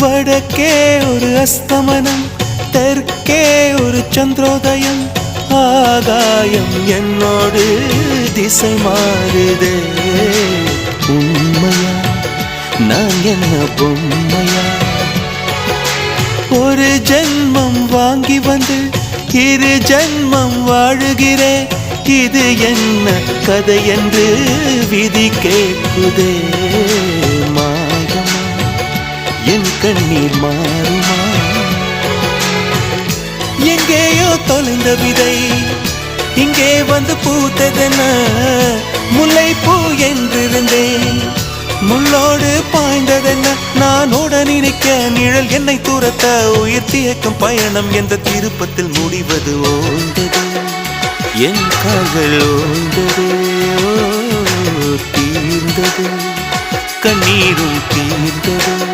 வடக்கே ஒரு அஸ்தமனம், தெற்கே ஒரு சந்திரோதயம். ஆகாயம் என்னோடு திசை மாறுதே. உண்மையா நான் என்ன பொம்மையா? ஒரு ஜென்மம் வாங்கி வந்து இரு ஜென்மம் வாழுகிறேன். இது என்ன கதை என்று விதி கேட்குதே. மாயமா என் கண்ணீர் மாறுமா? எங்கேயோ தொலைந்த விதை இங்கே வந்து பூத்ததென. முல்லைப்பூ என்றிருந்தேன், முள்ளோடு பாய்ந்ததென்ன. நான் ஓட நினைக்க நிழல் என்னை துரத்த. உயிர் தியக்கம் பயணம் என்ற திருப்பத்தில் முடிவது ஓய்ந்தது. என் கால்கள் ஓய்ந்தது, தீர்ந்தது, கண்ணீரும் தீர்ந்தது.